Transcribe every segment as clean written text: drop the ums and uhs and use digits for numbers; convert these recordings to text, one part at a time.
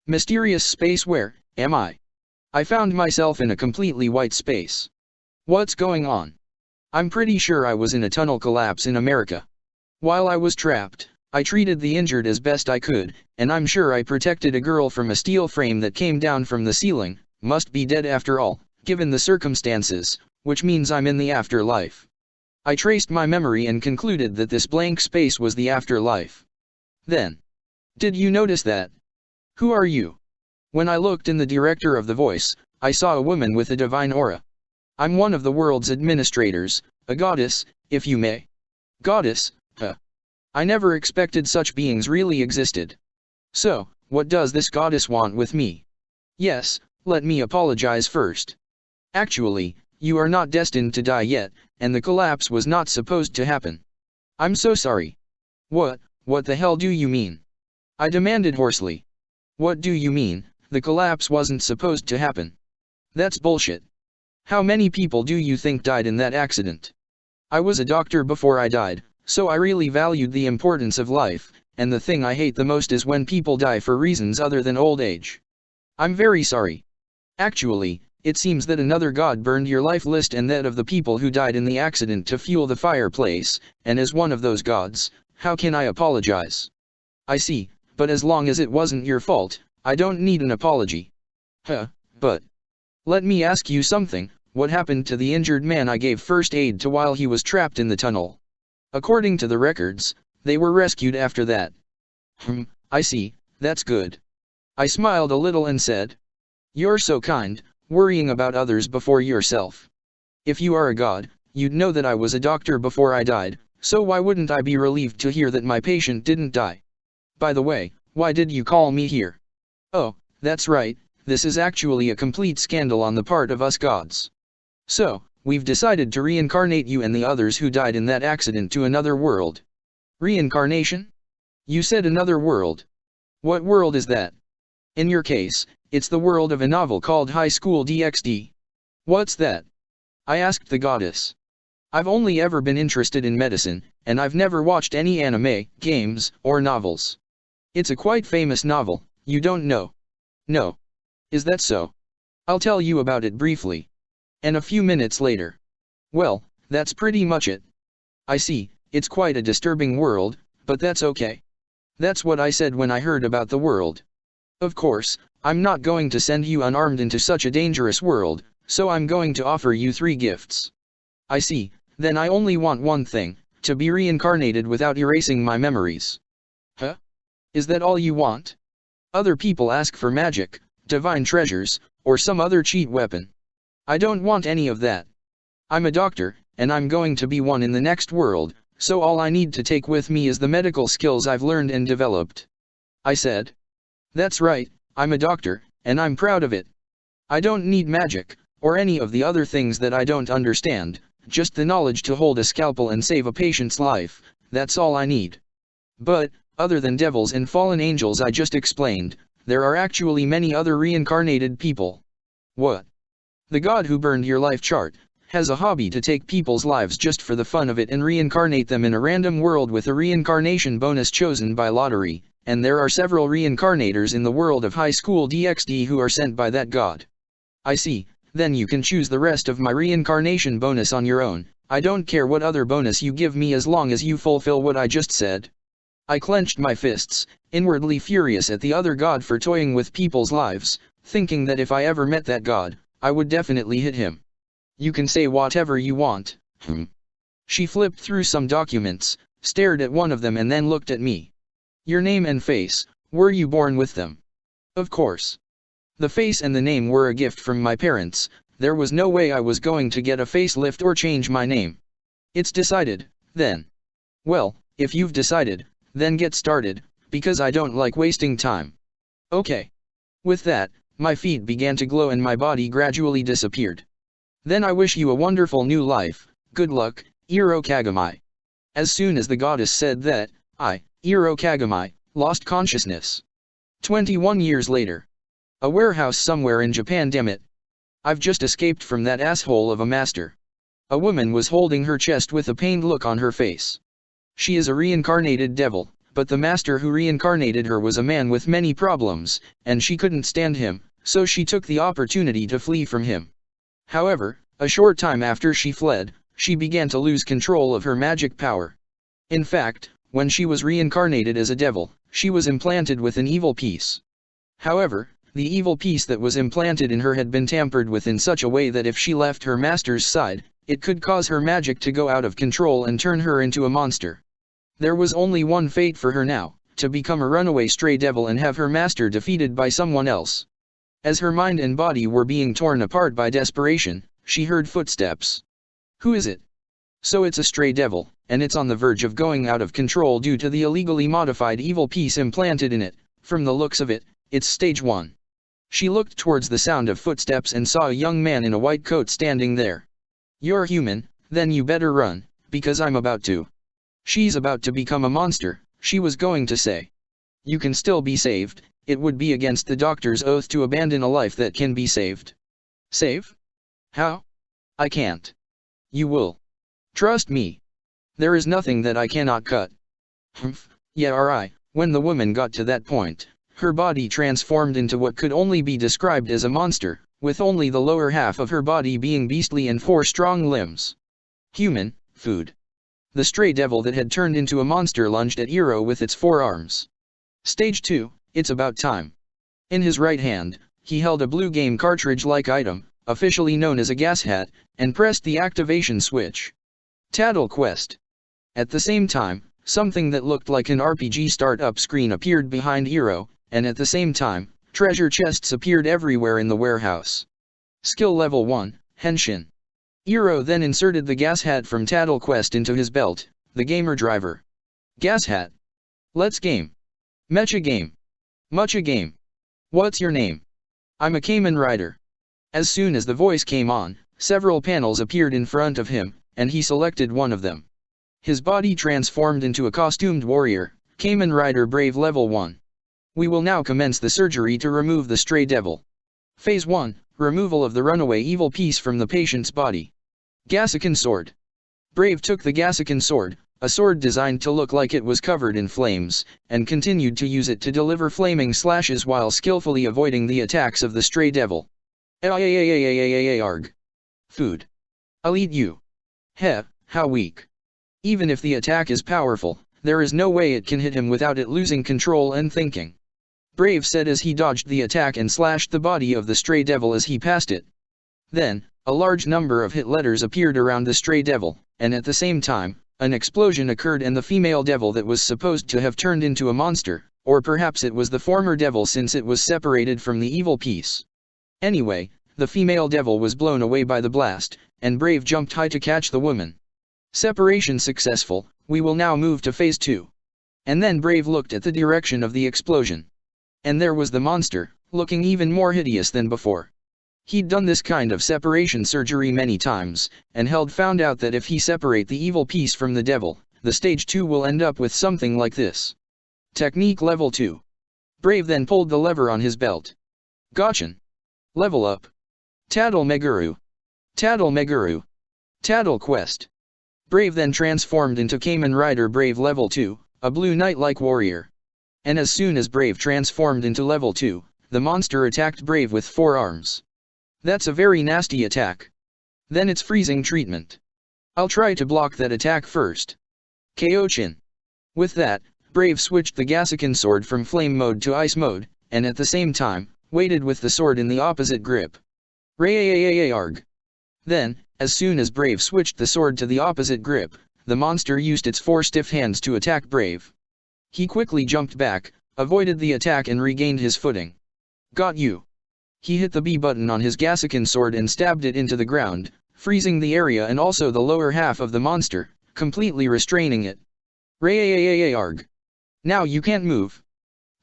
Mysterious space, where am I? I found myself in a completely white space. What's going on? I'm pretty sure I was in a tunnel collapse in America. While I was trapped, I treated the injured as best I could, and I'm sure I protected a girl from a steel frame that came down from the ceiling. Must be dead after all, given the circumstances, which means I'm in the afterlife. I traced my memory and concluded that this blank space was the afterlife. Then, did you notice that? Who are you? When I looked in the director of the voice, I saw a woman with a divine aura. I'm one of the world's administrators, a goddess, if you may. Goddess, huh? I never expected such beings really existed. So, what does this goddess want with me? Yes, let me apologize first. Actually, you are not destined to die yet, and the collapse was not supposed to happen. I'm so sorry. What the hell do you mean? I demanded hoarsely. What do you mean, the collapse wasn't supposed to happen? That's bullshit. How many people do you think died in that accident? I was a doctor before I died, so I really valued the importance of life, and the thing I hate the most is when people die for reasons other than old age. I'm very sorry. Actually, it seems that another god burned your life list and that of the people who died in the accident to fuel the fireplace, and as one of those gods, how can I apologize? I see, but as long as it wasn't your fault, I don't need an apology. But let me ask you something, what happened to the injured man I gave first aid to while he was trapped in the tunnel? According to the records, they were rescued after that. I see, that's good. I smiled a little and said, you're so kind, worrying about others before yourself. If you are a god, you'd know that I was a doctor before I died, so why wouldn't I be relieved to hear that my patient didn't die? By the way, why did you call me here? Oh, that's right, this is actually a complete scandal on the part of us gods. So, we've decided to reincarnate you and the others who died in that accident to another world. Reincarnation? You said another world. What world is that? In your case, it's the world of a novel called High School DXD. What's that? I asked the goddess. I've only ever been interested in medicine, and I've never watched any anime, games, or novels. It's a quite famous novel, you don't know? No. Is that so? I'll tell you about it briefly. And a few minutes later. Well, that's pretty much it. I see, it's quite a disturbing world, but that's okay. That's what I said when I heard about the world. Of course, I'm not going to send you unarmed into such a dangerous world, so I'm going to offer you 3 gifts. I see, then I only want one thing, to be reincarnated without erasing my memories. Huh? Is that all you want? Other people ask for magic, divine treasures, or some other cheat weapon. I don't want any of that. I'm a doctor, and I'm going to be one in the next world, so all I need to take with me is the medical skills I've learned and developed. I said. That's right, I'm a doctor, and I'm proud of it. I don't need magic, or any of the other things that I don't understand, just the knowledge to hold a scalpel and save a patient's life, that's all I need. But, other than devils and fallen angels I just explained, there are actually many other reincarnated people. What? The god who burned your life chart has a hobby to take people's lives just for the fun of it and reincarnate them in a random world with a reincarnation bonus chosen by lottery, and there are several reincarnators in the world of High School DXD who are sent by that god. I see, then you can choose the rest of my reincarnation bonus on your own. I don't care what other bonus you give me as long as you fulfill what I just said. I clenched my fists, inwardly furious at the other god for toying with people's lives, thinking that if I ever met that god, I would definitely hit him. You can say whatever you want. She flipped through some documents, stared at one of them and then looked at me. Your name and face, were you born with them? Of course. The face and the name were a gift from my parents, there was no way I was going to get a facelift or change my name. It's decided, then. Well, if you've decided, then get started, because I don't like wasting time. Okay. With that, my feet began to glow and my body gradually disappeared. Then I wish you a wonderful new life, good luck, Iro Kagami. As soon as the goddess said that, I, Iro Kagami, lost consciousness. 21 years later. A warehouse somewhere in Japan, damn it. I've just escaped from that asshole of a master. A woman was holding her chest with a pained look on her face. She is a reincarnated devil, but the master who reincarnated her was a man with many problems, and she couldn't stand him, so she took the opportunity to flee from him. However, a short time after she fled, she began to lose control of her magic power. In fact, when she was reincarnated as a devil, she was implanted with an evil piece. However, the evil piece that was implanted in her had been tampered with in such a way that if she left her master's side, it could cause her magic to go out of control and turn her into a monster. There was only one fate for her now, to become a runaway stray devil and have her master defeated by someone else. As her mind and body were being torn apart by desperation, she heard footsteps. Who is it? So it's a stray devil, and it's on the verge of going out of control due to the illegally modified evil piece implanted in it. From the looks of it, it's stage 1. She looked towards the sound of footsteps and saw a young man in a white coat standing there. You're human, then you better run, because I'm about to. She's about to become a monster, she was going to say. You can still be saved, it would be against the doctor's oath to abandon a life that can be saved. Save? How? I can't. You will. Trust me. There is nothing that I cannot cut. Humph, yeah alright. When the woman got to that point, her body transformed into what could only be described as a monster, with only the lower half of her body being beastly and 4 strong limbs. Human, food. The stray devil that had turned into a monster lunged at Hiro with its 4 arms. Stage 2, it's about time. In his right hand, he held a blue game cartridge-like item, officially known as a gas hat, and pressed the activation switch. Tattle Quest. At the same time, something that looked like an RPG startup screen appeared behind Hiro, and at the same time, treasure chests appeared everywhere in the warehouse. Skill Level 1, Henshin. Hiro then inserted the gas hat from Tattle Quest into his belt, the gamer driver. Gas hat. Let's game. Mecha game. Mucha game. What's your name? I'm a Kamen Rider. As soon as the voice came on, several panels appeared in front of him, and he selected one of them. His body transformed into a costumed warrior, Kamen Rider Brave Level 1. We will now commence the surgery to remove the stray devil. Phase 1, removal of the runaway evil piece from the patient's body. Gasikin Sword. Brave took the Gasikin Sword, a sword designed to look like it was covered in flames, and continued to use it to deliver flaming slashes while skillfully avoiding the attacks of the stray devil. Arg. Food. I'll eat you. Heh, how weak. Even if the attack is powerful, there is no way it can hit him without it losing control and thinking. Brave said as he dodged the attack and slashed the body of the stray devil as he passed it. Then, a large number of hit letters appeared around the stray devil, and at the same time, an explosion occurred and the female devil that was supposed to have turned into a monster, or perhaps it was the former devil since it was separated from the evil piece. Anyway, the female devil was blown away by the blast, and Brave jumped high to catch the woman. Separation successful, we will now move to phase 2. And then Brave looked at the direction of the explosion. And there was the monster, looking even more hideous than before. He'd done this kind of separation surgery many times, and found out that if he separate the evil piece from the devil, the stage 2 will end up with something like this. Technique Level 2. Brave then pulled the lever on his belt. Gotchan. Level up. Tattle Meguru. Tattle Meguru. Tattle Quest. Brave then transformed into Kamen Rider Brave Level 2, a blue knight-like warrior. And as soon as Brave transformed into Level 2, the monster attacked Brave with 4 arms. That's a very nasty attack. Then it's freezing treatment. I'll try to block that attack first. Kyochin. With that, Brave switched the Gasikin sword from flame mode to ice mode, and at the same time, waited with the sword in the opposite grip. Arg. Then, as soon as Brave switched the sword to the opposite grip, the monster used its 4 stiff hands to attack Brave. He quickly jumped back, avoided the attack and regained his footing. Got you. He hit the B button on his Gasikin sword and stabbed it into the ground, freezing the area and also the lower half of the monster, completely restraining it. Arg. Now you can't move.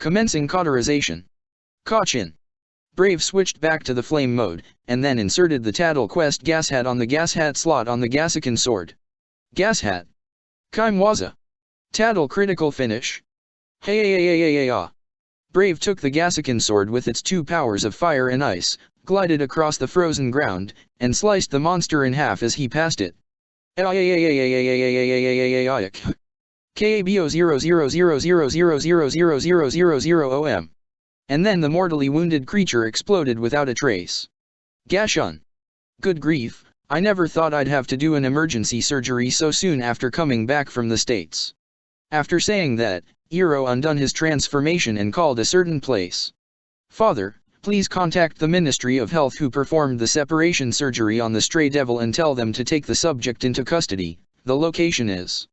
Commencing cauterization. Kachin. Brave switched back to the flame mode, and then inserted the Tattle Quest gas hat on the gas hat slot on the Gasikin sword. Gas hat. Kaimwaza. Tattle critical finish. Brave took the Gasikin sword with its 2 powers of fire and ice, glided across the frozen ground, and sliced the monster in half as he passed it. KABO0000000000OM. And then the mortally wounded creature exploded without a trace. Gashun. Good grief, I never thought I'd have to do an emergency surgery so soon after coming back from the States. After saying that, Hiro undone his transformation and called a certain place. Father, please contact the Ministry of Health who performed the separation surgery on the stray devil and tell them to take the subject into custody. The location is